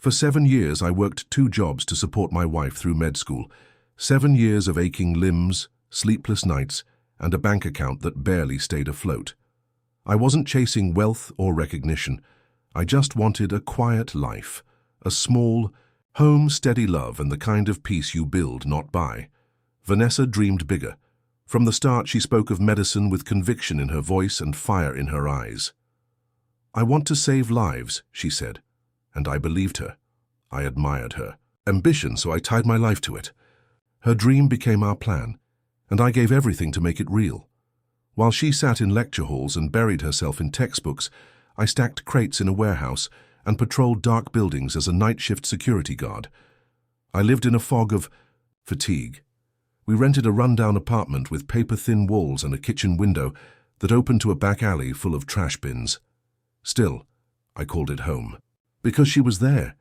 For 7 years, I worked 2 jobs to support my wife through med school. 7 years of aching limbs, sleepless nights, and a bank account that barely stayed afloat. I wasn't chasing wealth or recognition. I just wanted a quiet life, a small, home-steady love and the kind of peace you build, not buy. Vanessa dreamed bigger. From the start, she spoke of medicine with conviction in her voice and fire in her eyes. "I want to save lives," she said, and I believed her. I admired her ambition, so I tied my life to it. Her dream became our plan, and I gave everything to make it real. While she sat in lecture halls and buried herself in textbooks, I stacked crates in a warehouse and patrolled dark buildings as a night shift security guard. I lived in a fog of fatigue. We rented a rundown apartment with paper-thin walls and a kitchen window that opened to a back alley full of trash bins. Still, I called it home. Because she was there.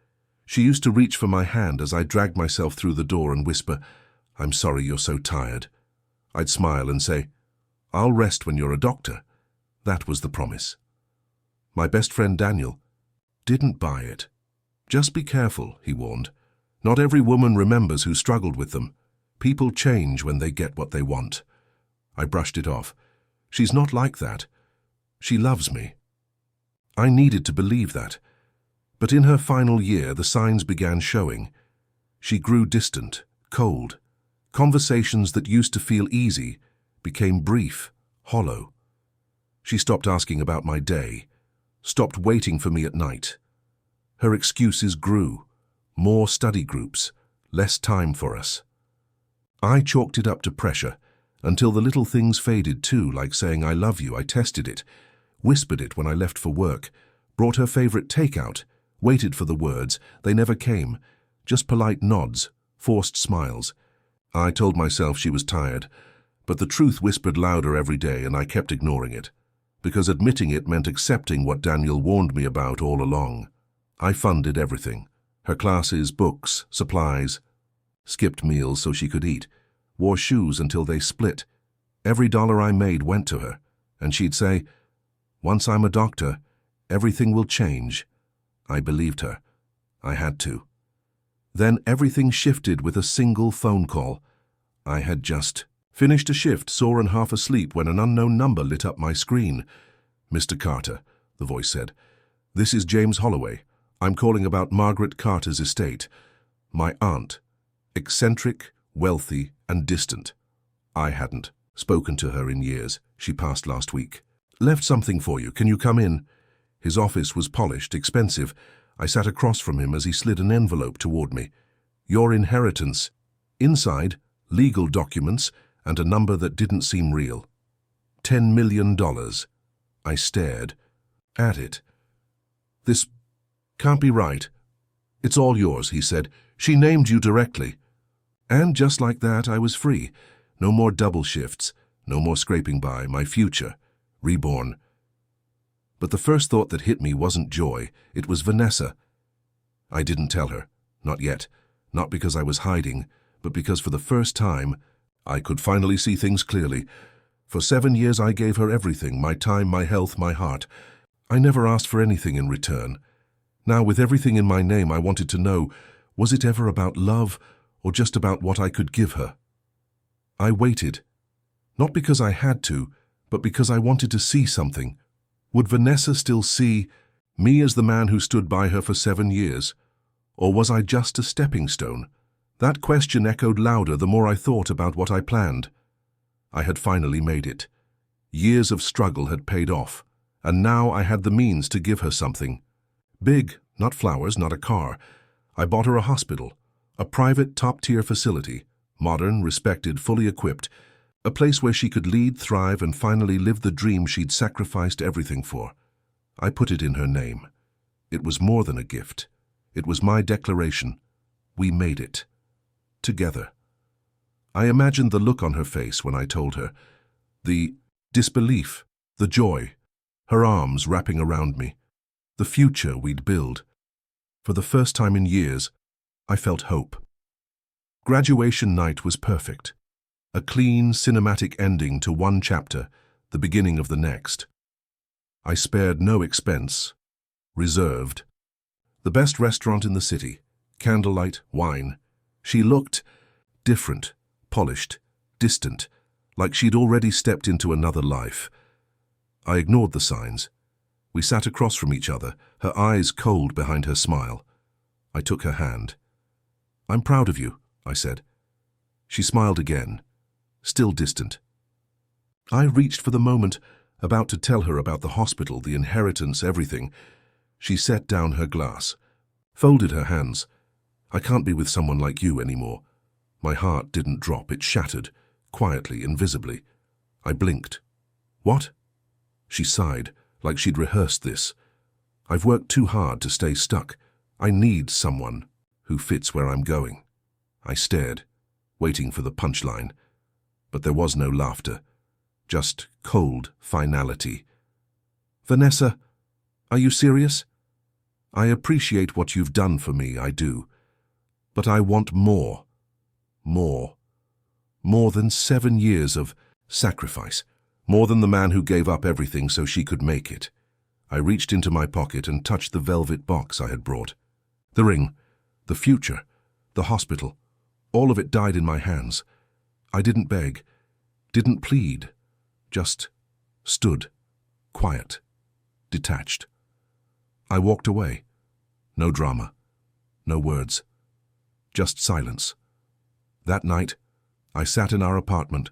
She used to reach for my hand as I dragged myself through the door and whisper, "I'm sorry you're so tired." I'd smile and say, "I'll rest when you're a doctor." That was the promise. My best friend Daniel didn't buy it. "Just be careful," he warned. "Not every woman remembers who struggled with them. People change when they get what they want." I brushed it off. "She's not like that. She loves me." I needed to believe that. But in her final year, the signs began showing. She grew distant, cold. Conversations that used to feel easy became brief, hollow. She stopped asking about my day, stopped waiting for me at night. Her excuses grew. More study groups, less time for us. I chalked it up to pressure, until the little things faded too, like saying "I love you." I tested it, whispered it when I left for work, brought her favorite takeout, waited for the words. They never came, just polite nods, forced smiles. I told myself she was tired, but the truth whispered louder every day and I kept ignoring it, because admitting it meant accepting what Daniel warned me about all along. I funded everything. Her classes, books, supplies, skipped meals so she could eat, wore shoes until they split. Every dollar I made went to her, and she'd say, "Once I'm a doctor, everything will change." I believed her. I had to. Then everything shifted with a single phone call. I had just finished a shift, sore and half asleep, when an unknown number lit up my screen. "Mr. Carter," the voice said. "This is James Holloway. I'm calling about Margaret Carter's estate. My aunt. Eccentric, wealthy, and distant. I hadn't spoken to her in years. She passed last week. Left something for you. Can you come in?" His office was polished, expensive. I sat across from him as he slid an envelope toward me. "Your inheritance." Inside, legal documents and a number that didn't seem real. $10 million. I stared at it. "This can't be right." "It's all yours," he said. "She named you directly." And just like that, I was free. No more double shifts, no more scraping by. My future, reborn. But the first thought that hit me wasn't joy. It was Vanessa. I didn't tell her. Not yet. Not because I was hiding, but because for the first time, I could finally see things clearly. For 7 years I gave her everything, my time, my health, my heart. I never asked for anything in return. Now, with everything in my name, I wanted to know, was it ever about love or just about what I could give her? I waited. Not because I had to, but because I wanted to see something. Would Vanessa still see me as the man who stood by her for 7 years? Or was I just a stepping stone? That question echoed louder the more I thought about what I planned. I had finally made it. Years of struggle had paid off, and now I had the means to give her something. Big, not flowers, not a car. I bought her a hospital, a private top-tier facility, modern, respected, fully equipped, a place where she could lead, thrive, and finally live the dream she'd sacrificed everything for. I put it in her name. It was more than a gift. It was my declaration. We made it. Together. I imagined the look on her face when I told her, the disbelief, the joy, her arms wrapping around me, the future we'd build. For the first time in years, I felt hope. Graduation night was perfect. A clean, cinematic ending to one chapter, the beginning of the next. I spared no expense. Reserved. The best restaurant in the city. Candlelight, wine. She looked different, polished, distant, like she'd already stepped into another life. I ignored the signs. We sat across from each other, her eyes cold behind her smile. I took her hand. "I'm proud of you," I said. She smiled again, still distant. I reached for the moment, about to tell her about the hospital, the inheritance, everything. She set down her glass, folded her hands. "I can't be with someone like you anymore." My heart didn't drop, it shattered, quietly, invisibly. I blinked. "What?" She sighed, like she'd rehearsed this. "I've worked too hard to stay stuck. I need someone who fits where I'm going." I stared, waiting for the punchline. But there was no laughter, just cold finality. "Vanessa, are you serious? I appreciate what you've done for me, I do. But I want more. More. More than 7 years of sacrifice. More than the man who gave up everything so she could make it." I reached into my pocket and touched the velvet box I had brought. The ring, the future, the hospital, all of it died in my hands. I didn't beg, didn't plead, just stood, quiet, detached. I walked away. No drama, no words, just silence. That night, I sat in our apartment,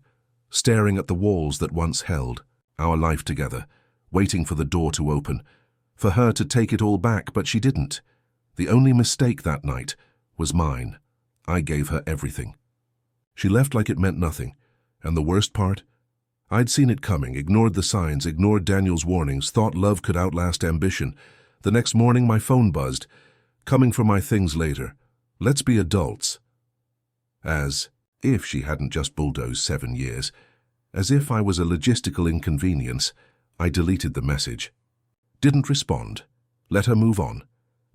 staring at the walls that once held our life together, waiting for the door to open, for her to take it all back, but she didn't. The only mistake that night was mine. I gave her everything. She left like it meant nothing, and the worst part? I'd seen it coming, ignored the signs, ignored Daniel's warnings, thought love could outlast ambition. The next morning my phone buzzed, "Coming for my things later. Let's be adults." As if she hadn't just bulldozed 7 years. As if I was a logistical inconvenience, I deleted the message. Didn't respond. Let her move on.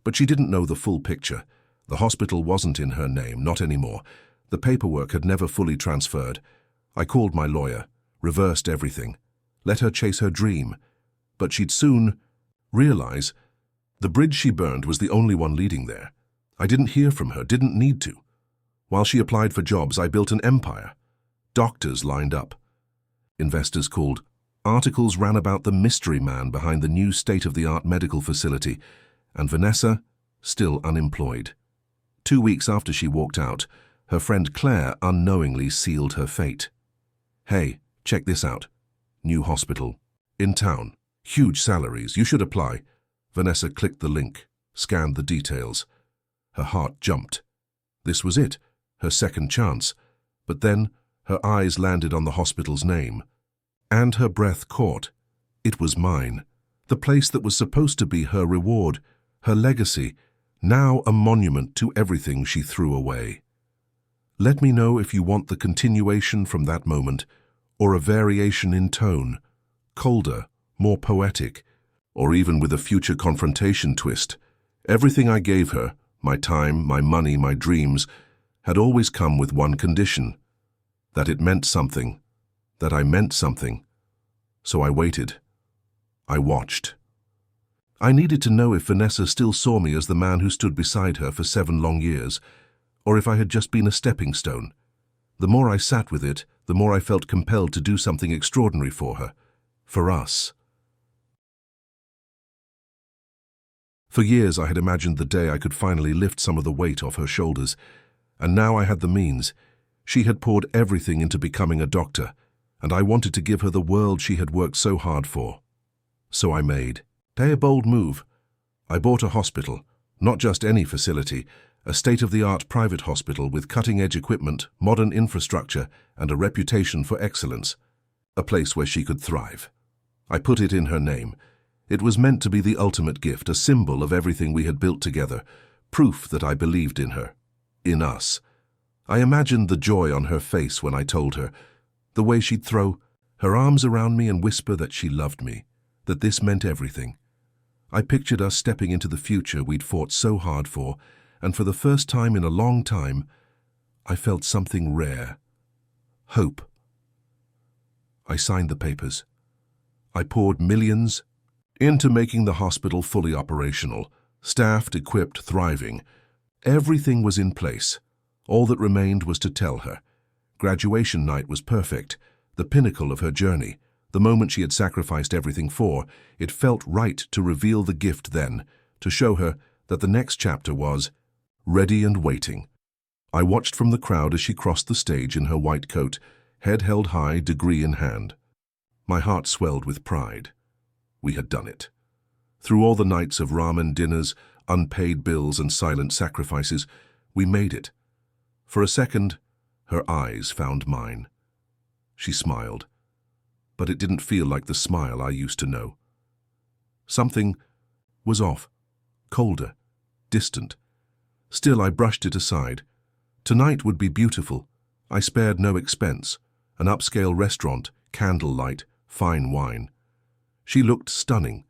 But she didn't know the full picture. The hospital wasn't in her name, not anymore. The paperwork had never fully transferred. I called my lawyer, reversed everything, let her chase her dream. But she'd soon realize the bridge she burned was the only one leading there. I didn't hear from her, didn't need to. While she applied for jobs, I built an empire. Doctors lined up. Investors called. Articles ran about the mystery man behind the new state-of-the-art medical facility, and Vanessa, still unemployed. 2 weeks after she walked out, her friend Claire unknowingly sealed her fate. "Hey, check this out. New hospital. In town. Huge salaries. You should apply." Vanessa clicked the link, scanned the details. Her heart jumped. This was it, her second chance. But then her eyes landed on the hospital's name. And her breath caught. It was mine. The place that was supposed to be her reward, her legacy, now a monument to everything she threw away. Let me know if you want the continuation from that moment, or a variation in tone, colder, more poetic, or even with a future confrontation twist. Everything I gave her, my time, my money, my dreams, had always come with one condition: that it meant something, that I meant something. So I waited. I watched. I needed to know if Vanessa still saw me as the man who stood beside her for 7 long years, or if I had just been a stepping stone. The more I sat with it, the more I felt compelled to do something extraordinary for her, for us. For years I had imagined the day I could finally lift some of the weight off her shoulders, and now I had the means. She had poured everything into becoming a doctor, and I wanted to give her the world she had worked so hard for. So I made a bold move. I bought a hospital, not just any facility, a state-of-the-art private hospital with cutting-edge equipment, modern infrastructure, and a reputation for excellence. A place where she could thrive. I put it in her name. It was meant to be the ultimate gift, a symbol of everything we had built together, proof that I believed in her, in us. I imagined the joy on her face when I told her, the way she'd throw her arms around me and whisper that she loved me, that this meant everything. I pictured us stepping into the future we'd fought so hard for, and for the first time in a long time, I felt something rare. Hope. I signed the papers. I poured millions into making the hospital fully operational, Staffed, equipped, thriving. Everything was in place. All that remained was to tell her. Graduation night was perfect, the pinnacle of her journey, the moment she had sacrificed everything for. It felt right to reveal the gift then, to show her that the next chapter was ready and waiting. I watched from the crowd as she crossed the stage in her white coat, head held high, degree in hand. My heart swelled with pride. We had done it. Through all the nights of ramen dinners, unpaid bills and silent sacrifices, we made it. For a second, her eyes found mine. She smiled, but it didn't feel like the smile I used to know. Something was off, colder, distant. Still, I brushed it aside. Tonight would be beautiful. I spared no expense. An upscale restaurant, candlelight, fine wine. She looked stunning,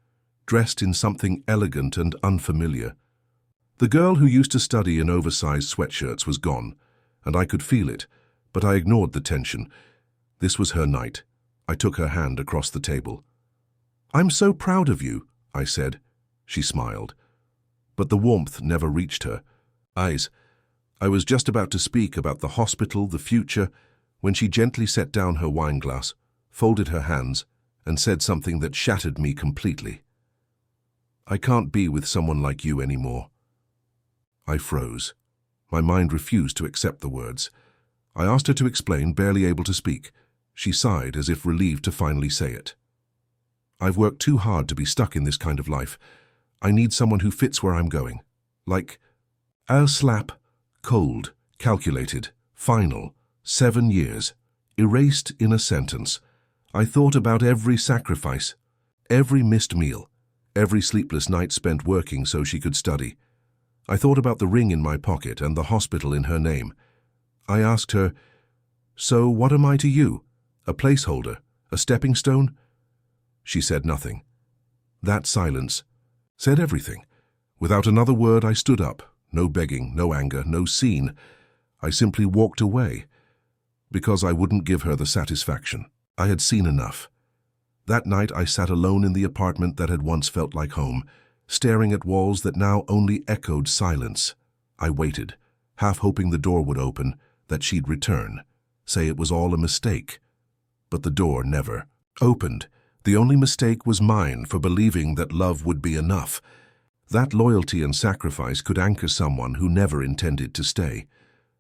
dressed in something elegant and unfamiliar. The girl who used to study in oversized sweatshirts was gone, and I could feel it, but I ignored the tension. This was her night. I took her hand across the table. "I'm so proud of you," I said. She smiled, but the warmth never reached her eyes. I was just about to speak about the hospital, the future, when she gently set down her wineglass, folded her hands, and said something that shattered me completely. "I can't be with someone like you anymore." I froze. My mind refused to accept the words. I asked her to explain, barely able to speak. She sighed as if relieved to finally say it. "I've worked too hard to be stuck in this kind of life. I need someone who fits where I'm going. Like a slap, cold, calculated, final, 7 years, erased in a sentence. I thought about every sacrifice, every missed meal, every sleepless night spent working so she could study. I thought about the ring in my pocket and the hospital in her name. I asked her, 'So what am I to you? A placeholder? A stepping stone?' She said nothing. That silence said everything. Without another word, I stood up. No begging, no anger, no scene. I simply walked away, because I wouldn't give her the satisfaction. I had seen enough. That night I sat alone in the apartment that had once felt like home, staring at walls that now only echoed silence. I waited, half hoping the door would open, that she'd return, say it was all a mistake. But the door never opened. The only mistake was mine for believing that love would be enough. That loyalty and sacrifice could anchor someone who never intended to stay.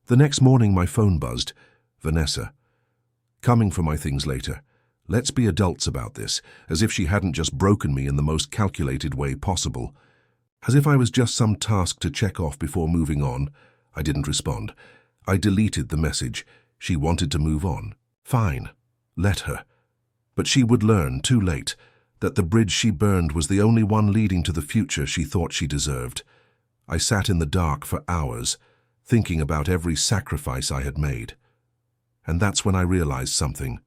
The next morning my phone buzzed. Vanessa. "Coming for my things later. Let's be adults about this," as if she hadn't just broken me in the most calculated way possible. As if I was just some task to check off before moving on. I didn't respond. I deleted the message. She wanted to move on. Fine. Let her. But she would learn, too late, that the bridge she burned was the only one leading to the future she thought she deserved. I sat in the dark for hours, thinking about every sacrifice I had made. And that's when I realized something.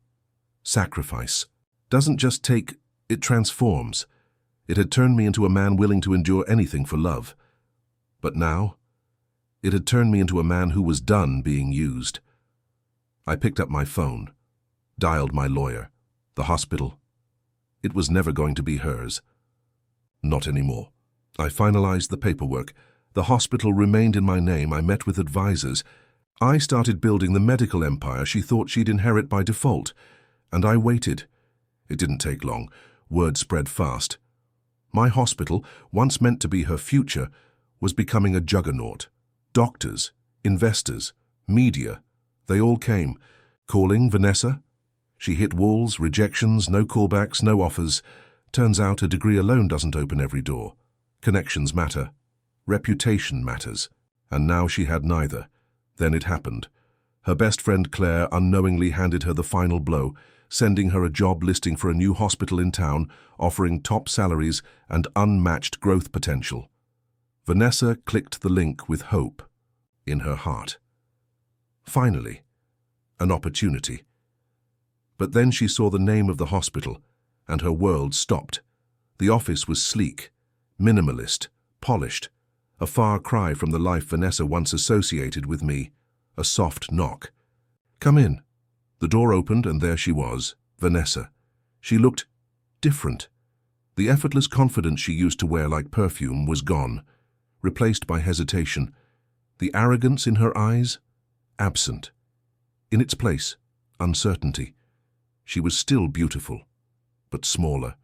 Sacrifice doesn't just take, it transforms. It had turned me into a man willing to endure anything for love. But now, it had turned me into a man who was done being used. I picked up my phone, dialed my lawyer, the hospital. It was never going to be hers. Not anymore. I finalized the paperwork. The hospital remained in my name. I met with advisors. I started building the medical empire she thought she'd inherit by default. And I waited. It didn't take long. Word spread fast. My hospital, once meant to be her future, was becoming a juggernaut. Doctors, investors, media, they all came. Calling Vanessa? She hit walls, rejections, no callbacks, no offers. Turns out a degree alone doesn't open every door. Connections matter. Reputation matters. And now she had neither. Then it happened. Her best friend Claire unknowingly handed her the final blow, sending her a job listing for a new hospital in town, offering top salaries and unmatched growth potential. Vanessa clicked the link with hope in her heart. Finally, an opportunity. But then she saw the name of the hospital, and her world stopped. The office was sleek, minimalist, polished, a far cry from the life Vanessa once associated with me. A soft knock. "Come in." The door opened, and there she was, Vanessa. She looked different. The effortless confidence she used to wear like perfume was gone. replaced by hesitation. The arrogance in her eyes, absent. In its place, uncertainty. She was still beautiful, but smaller.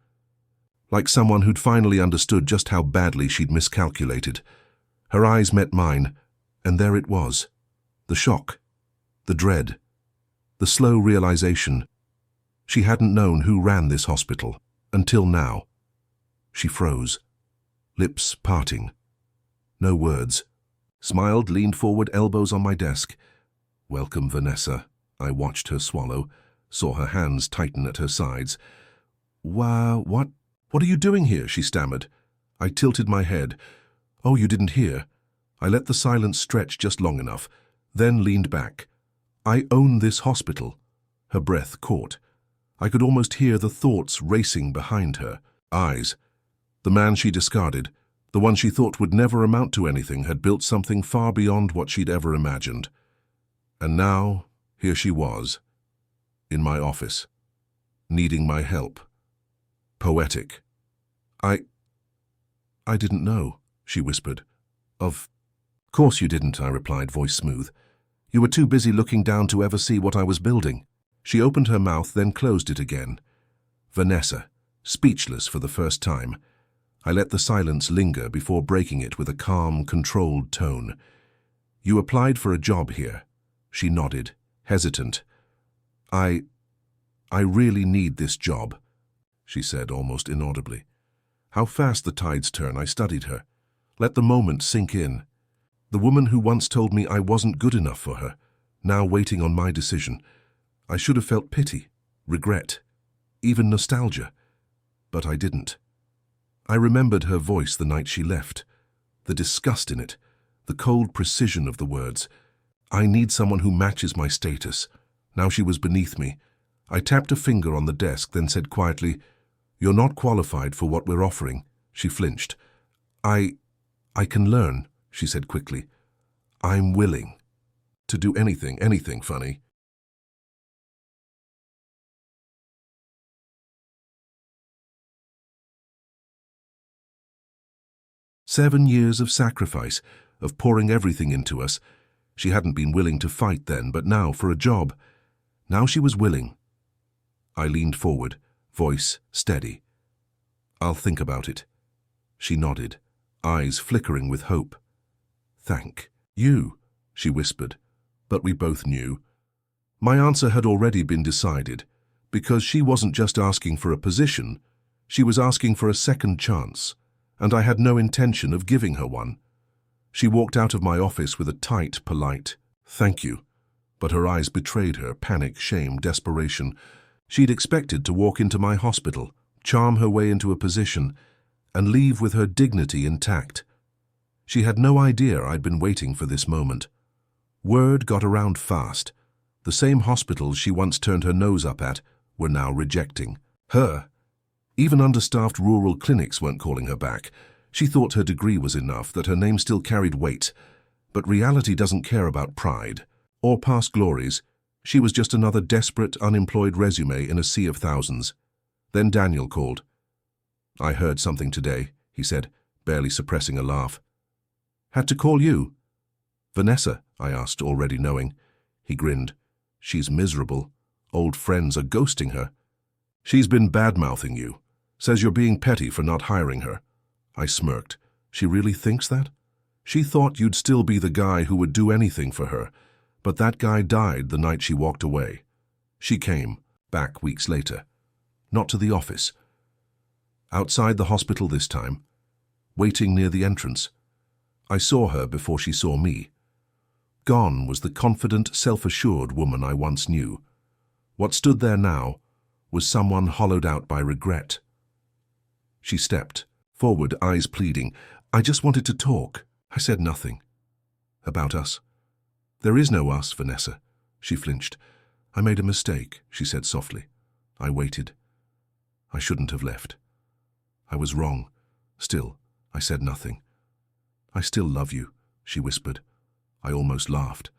Like someone who'd finally understood just how badly she'd miscalculated. Her eyes met mine, and there it was. The shock, the dread, the slow realization. She hadn't known who ran this hospital, until now. She froze, lips parting. No words. Smiled, leaned forward, elbows on my desk. "Welcome, Vanessa." I watched her swallow, saw her hands tighten at her sides. What are you doing here?" she stammered. I tilted my head. "Oh, you didn't hear." I let the silence stretch just long enough, then leaned back. "I own this hospital." Her breath caught. I could almost hear the thoughts racing behind her eyes. The man she discarded, the one she thought would never amount to anything, had built something far beyond what she'd ever imagined. And now, here she was, in my office, needing my help. Poetic. I didn't know," she whispered. "Of course you didn't," I replied, voice smooth. "You were too busy looking down to ever see what I was building." She opened her mouth, then closed it again. Vanessa, speechless for the first time. I let the silence linger before breaking it with a calm, controlled tone. "You applied for a job here." She nodded, hesitant. I really need this job," she said almost inaudibly. How fast the tides turn, I studied her. Let the moment sink in. The woman who once told me I wasn't good enough for her, now waiting on my decision. I should have felt pity, regret, even nostalgia. But I didn't. I remembered her voice the night she left, the disgust in it, the cold precision of the words. I need someone who matches my status. Now she was beneath me. I tapped a finger on the desk, then said quietly, "You're not qualified for what we're offering." She flinched. I can learn," she said quickly. "I'm willing to do anything funny." "7 years of sacrifice, of pouring everything into us. She hadn't been willing to fight then, but now for a job. Now she was willing." I leaned forward, voice steady. "I'll think about it." She nodded, eyes flickering with hope. "Thank you," she whispered, but we both knew. My answer had already been decided, because she wasn't just asking for a position, she was asking for a second chance, and I had no intention of giving her one. She walked out of my office with a tight, polite, "Thank you," but her eyes betrayed her, panic, shame, desperation. She'd expected to walk into my hospital, charm her way into a position, and leave with her dignity intact. She had no idea I'd been waiting for this moment. Word got around fast. The same hospitals she once turned her nose up at were now rejecting her. Even understaffed rural clinics weren't calling her back. She thought her degree was enough, that her name still carried weight. But reality doesn't care about pride or past glories. She was just another desperate, unemployed resume in a sea of thousands. Then Daniel called. "I heard something today," he said, barely suppressing a laugh. "Had to call you?" "Vanessa?" I asked, already knowing. He grinned. "She's miserable. Old friends are ghosting her. She's been bad-mouthing you. Says you're being petty for not hiring her." I smirked. "She really thinks that? She thought you'd still be the guy who would do anything for her. But that guy died the night she walked away." She came, back weeks later. Not to the office. Outside the hospital this time, waiting near the entrance. I saw her before she saw me. Gone was the confident, self-assured woman I once knew. What stood there now was someone hollowed out by regret. She stepped forward, eyes pleading. "I just wanted to talk." I said nothing. "About us?" "There is no us, Vanessa." She flinched. "I made a mistake," she said softly. I waited. I shouldn't have left. I was wrong. Still, I said nothing. "I still love you," she whispered. I almost laughed.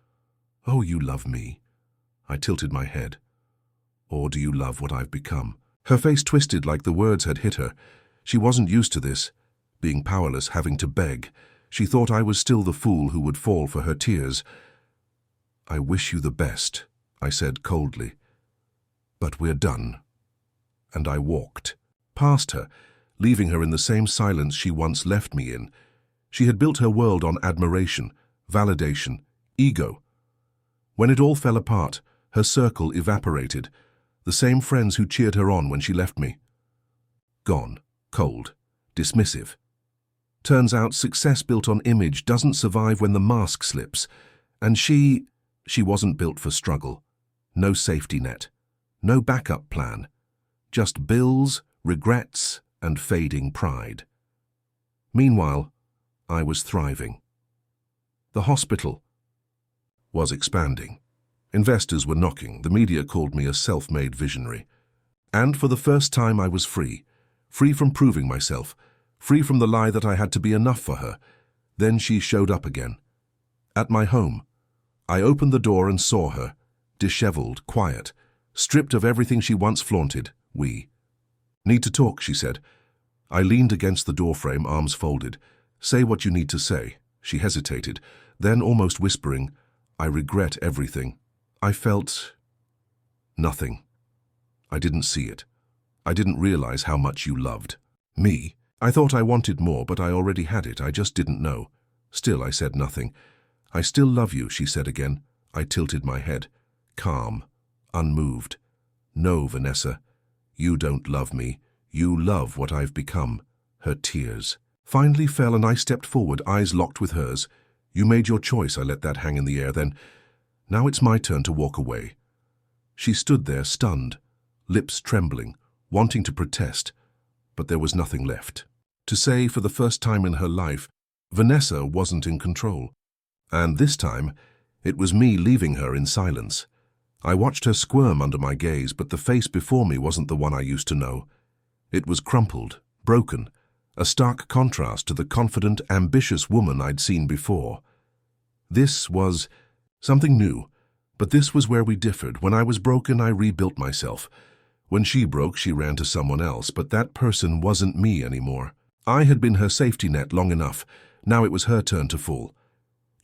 "Oh, you love me." I tilted my head. "Or do you love what I've become?" Her face twisted like the words had hit her. She wasn't used to this, being powerless, having to beg. She thought I was still the fool who would fall for her tears. "I wish you the best," I said coldly. "But we're done." And I walked past her, leaving her in the same silence she once left me in. She had built her world on admiration, validation, ego. When it all fell apart, her circle evaporated, the same friends who cheered her on when she left me. Gone, cold, dismissive. Turns out success built on image doesn't survive when the mask slips, and she wasn't built for struggle. No safety net, no backup plan, just bills, regrets, and fading pride. Meanwhile, I was thriving. The hospital was expanding. Investors were knocking. The media called me a self-made visionary. And for the first time I was free. Free from proving myself. Free from the lie that I had to be enough for her. Then she showed up again. At my home. I opened the door and saw her. Disheveled, quiet. Stripped of everything she once flaunted. "We need to talk," she said. I leaned against the doorframe, arms folded. "Say what you need to say." She hesitated. Then, almost whispering, "I regret everything." I felt nothing. I didn't see it. I didn't realize how much you loved me. I thought I wanted more, but I already had it. I just didn't know. Still, I said nothing. "I still love you," she said again. I tilted my head. Calm, unmoved. "No, Vanessa, you don't love me. You love what I've become." Her tears finally fell and I stepped forward, eyes locked with hers. "You made your choice," I let that hang in the air then. "Now it's my turn to walk away." She stood there, stunned, lips trembling, wanting to protest, but there was nothing left. To say, for the first time in her life, Vanessa wasn't in control. And this time, it was me leaving her in silence. I watched her squirm under my gaze, but the face before me wasn't the one I used to know. It was crumpled, broken, a stark contrast to the confident, ambitious woman I'd seen before. This was something new, but this was where we differed. When I was broken, I rebuilt myself. When she broke, she ran to someone else, but that person wasn't me anymore. I had been her safety net long enough. Now it was her turn to fall.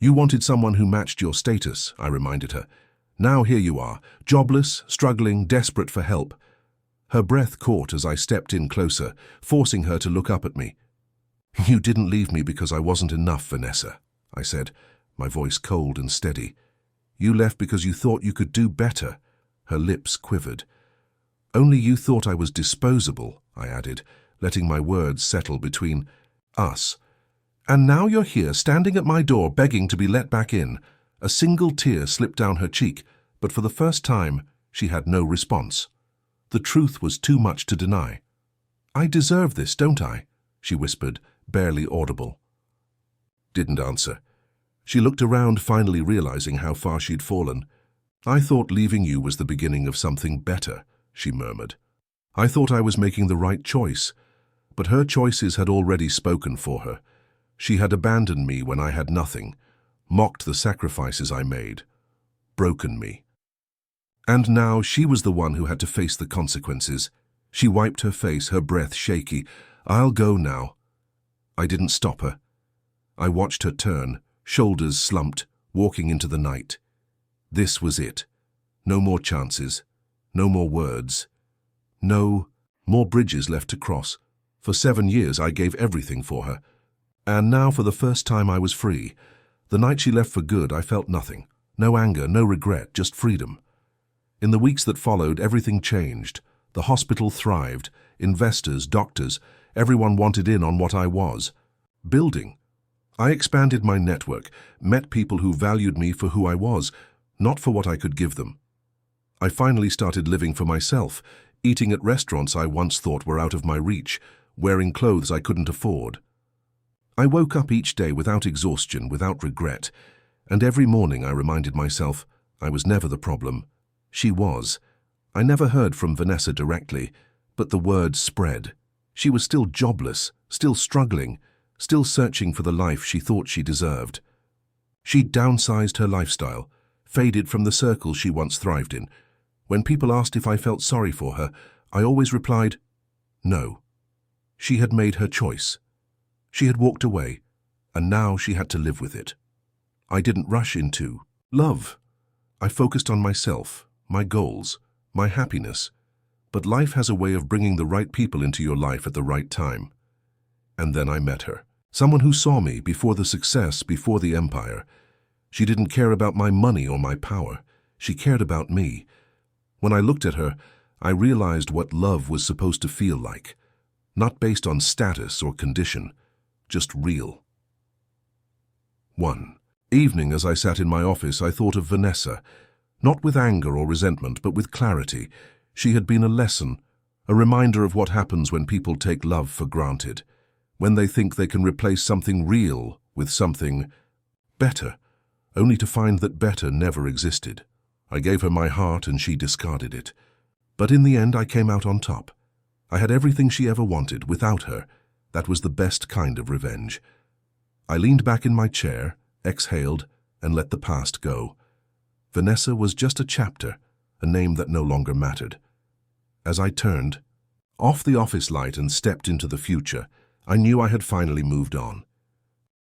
"You wanted someone who matched your status," I reminded her. "Now here you are, jobless, struggling, desperate for help." Her breath caught as I stepped in closer, forcing her to look up at me. "You didn't leave me because I wasn't enough, Vanessa," I said, my voice cold and steady. "You left because you thought you could do better." Her lips quivered. "Only you thought I was disposable," I added, letting my words settle between us. "And now you're here, standing at my door, begging to be let back in." A single tear slipped down her cheek, but for the first time, she had no response. The truth was too much to deny. "I deserve this, don't I?" she whispered, barely audible. Didn't answer. She looked around, finally realizing how far she'd fallen. "I thought leaving you was the beginning of something better," she murmured. "I thought I was making the right choice." But her choices had already spoken for her. She had abandoned me when I had nothing, mocked the sacrifices I made, broken me. And now she was the one who had to face the consequences. She wiped her face, her breath shaky. "I'll go now." I didn't stop her. I watched her turn, shoulders slumped, walking into the night. This was it. No more chances. No more words. No more bridges left to cross. For 7 years I gave everything for her. And now for the first time I was free. The night she left for good, I felt nothing. No anger, no regret, just freedom. In the weeks that followed, everything changed. The hospital thrived. Investors, doctors, everyone wanted in on what I was. Building. I expanded my network, met people who valued me for who I was, not for what I could give them. I finally started living for myself, eating at restaurants I once thought were out of my reach, wearing clothes I couldn't afford. I woke up each day without exhaustion, without regret, and every morning I reminded myself I was never the problem. She was. I never heard from Vanessa directly, but the word spread. She was still jobless, still struggling, still searching for the life she thought she deserved. She'd downsized her lifestyle, faded from the circles she once thrived in. When people asked if I felt sorry for her, I always replied, no. She had made her choice. She had walked away, and now she had to live with it. I didn't rush into love. I focused on myself, my goals, my happiness. But life has a way of bringing the right people into your life at the right time. And then I met her. Someone who saw me before the success, before the empire. She didn't care about my money or my power. She cared about me. When I looked at her, I realized what love was supposed to feel like. Not based on status or condition, just real. 1. Evening, as I sat in my office, I thought of Vanessa. Not with anger or resentment, but with clarity. She had been a lesson, a reminder of what happens when people take love for granted, when they think they can replace something real with something better, only to find that better never existed. I gave her my heart and she discarded it. But in the end, I came out on top. I had everything she ever wanted without her. That was the best kind of revenge. I leaned back in my chair, exhaled, and let the past go. Vanessa was just a chapter, a name that no longer mattered. As I turned off the office light and stepped into the future, I knew I had finally moved on.